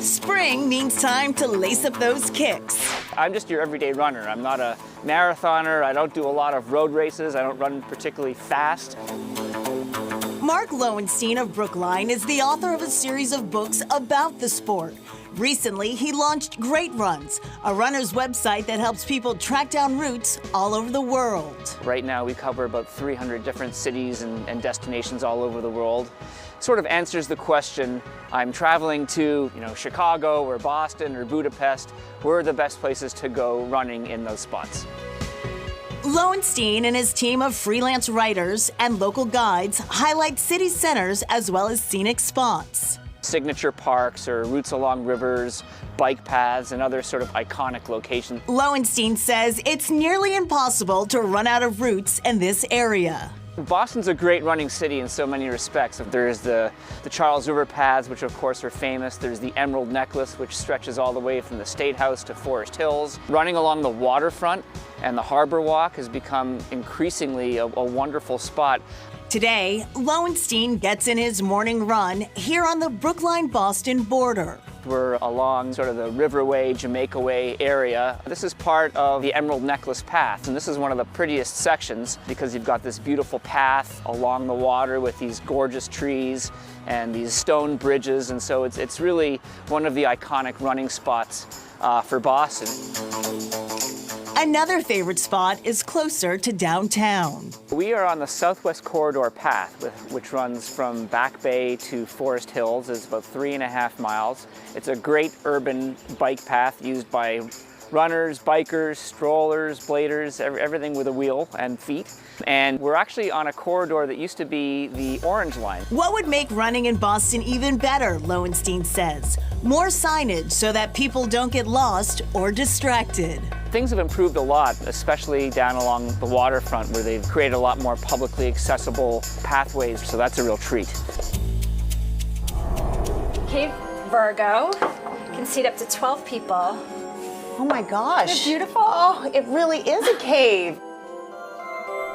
Spring means time to lace up those kicks. I'm just your everyday runner. I'm not a marathoner. I don't do a lot of road races. I don't run particularly fast. Mark Lowenstein of Brookline is the author of a series of books about the sport. Recently, he launched Great Runs, a runner's website that helps people track down routes all over the world. Right now, we cover about 300 different cities and destinations all over the world. Sort of answers the question, I'm traveling to, Chicago or Boston or Budapest. Where are the best places to go running in those spots? Lowenstein and his team of freelance writers and local guides highlight city centers as well as scenic spots. Signature parks or routes along rivers, bike paths, and other sort of iconic locations. Lowenstein says it's nearly impossible to run out of routes in this area. Boston's a great running city in so many respects. There's the Charles River paths, which of course are famous. There's the Emerald Necklace, which stretches all the way from the State House to Forest Hills. Running along the waterfront and the Harbor Walk has become increasingly a wonderful spot. Today, Lowenstein gets in his morning run here on the Brookline-Boston border. We're along sort of the Riverway, Jamaica Way area. This is part of the Emerald Necklace Path, and this is one of the prettiest sections because you've got this beautiful path along the water with these gorgeous trees and these stone bridges, and so it's really one of the iconic running spots for Boston. Another favorite spot is closer to downtown. We are on the Southwest Corridor Path, which runs from Back Bay to Forest Hills. It's about 3.5 miles. It's a great urban bike path used by runners, bikers, strollers, bladers, everything with a wheel and feet. And we're actually on a corridor that used to be the Orange Line. What would make running in Boston even better, Lowenstein says? More signage so that people don't get lost or distracted. Things have improved a lot, especially down along the waterfront where they've created a lot more publicly accessible pathways, so that's a real treat. Cave Virgo can seat up to 12 people. Oh my gosh. Isn't it beautiful? Oh, it really is a cave.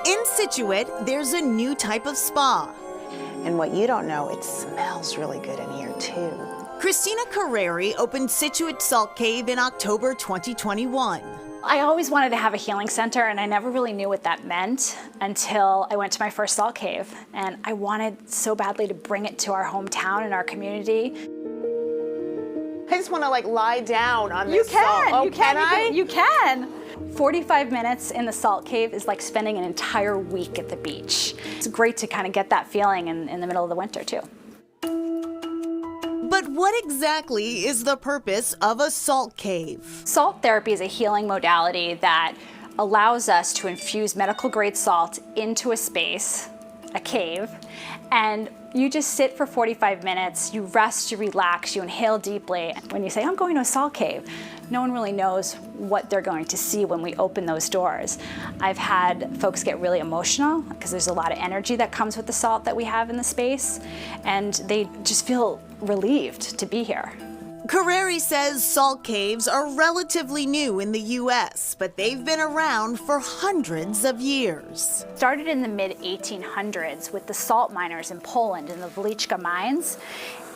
In Scituate, there's a new type of spa. And what you don't know, it smells really good in here too. Christina Carreri opened Scituate Salt Cave in October 2021. I always wanted to have a healing center, and I never really knew what that meant until I went to my first salt cave. And I wanted so badly to bring it to our hometown and our community. I just want to lie down on You this can. salt. Oh, you can I? You can. 45 minutes in the salt cave is like spending an entire week at the beach. It's great to kind of get that feeling in the middle of the winter too. But what exactly is the purpose of a salt cave? Salt therapy is a healing modality that allows us to infuse medical grade salt into a space, a cave, and you just sit for 45 minutes, you rest, you relax, you inhale deeply. When you say, I'm going to a salt cave, no one really knows what they're going to see when we open those doors. I've had folks get really emotional because there's a lot of energy that comes with the salt that we have in the space, and they just feel relieved to be here. Carreri says salt caves are relatively new in the U.S., but they've been around for hundreds of years. Started in the mid-1800s with the salt miners in Poland in the Woliczka mines.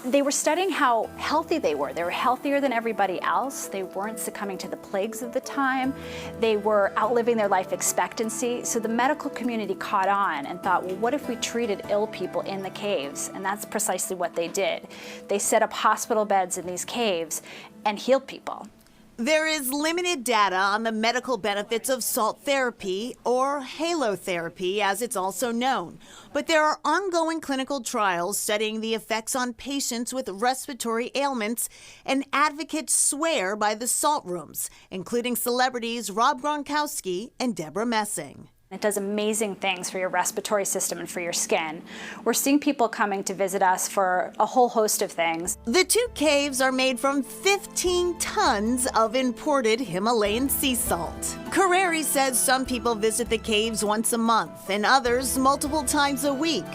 They were studying how healthy they were. They were healthier than everybody else. They weren't succumbing to the plagues of the time. They were outliving their life expectancy. So the medical community caught on and thought, well, what if we treated ill people in the caves? And that's precisely what they did. They set up hospital beds in these caves and healed people. There is limited data on the medical benefits of salt therapy, or halotherapy as it's also known, but there are ongoing clinical trials studying the effects on patients with respiratory ailments, and advocates swear by the salt rooms, including celebrities Rob Gronkowski and Deborah Messing. It does amazing things for your respiratory system and for your skin. We're seeing people coming to visit us for a whole host of things. The two caves are made from 15 tons of imported Himalayan sea salt. Carreri says some people visit the caves once a month and others multiple times a week.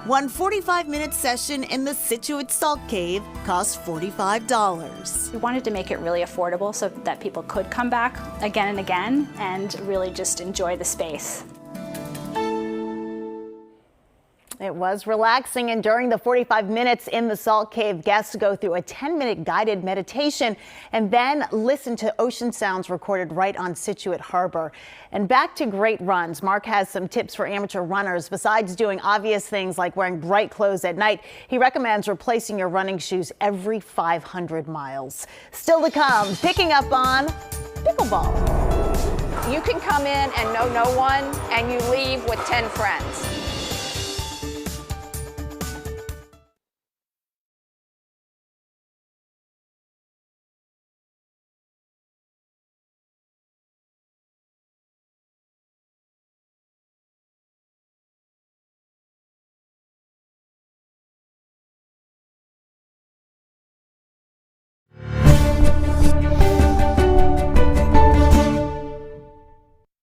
One 45-minute session in the Scituate Salt Cave costs $45. We wanted to make it really affordable so that people could come back again and again and really just enjoy the space. It was relaxing, and during the 45 minutes in the Salt Cave, guests go through a 10-minute guided meditation and then listen to ocean sounds recorded right on Scituate Harbor. And back to great runs. Mark has some tips for amateur runners. Besides doing obvious things like wearing bright clothes at night, he recommends replacing your running shoes every 500 miles. Still to come, picking up on pickleball. You can come in and know no one, and you leave with 10 friends.